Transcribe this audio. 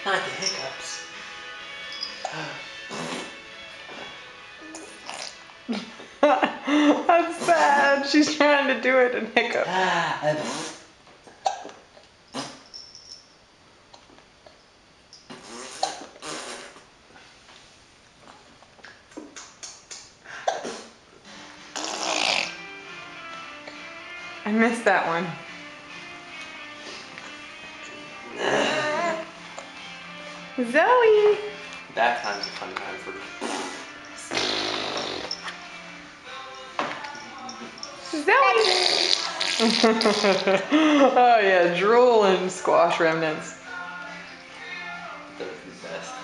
I like the hiccups. That's sad. She's trying to do it and hiccup. I missed that one. Zoe! That time's a fun time for Zoe! Oh yeah, drool and squash remnants. those are the best.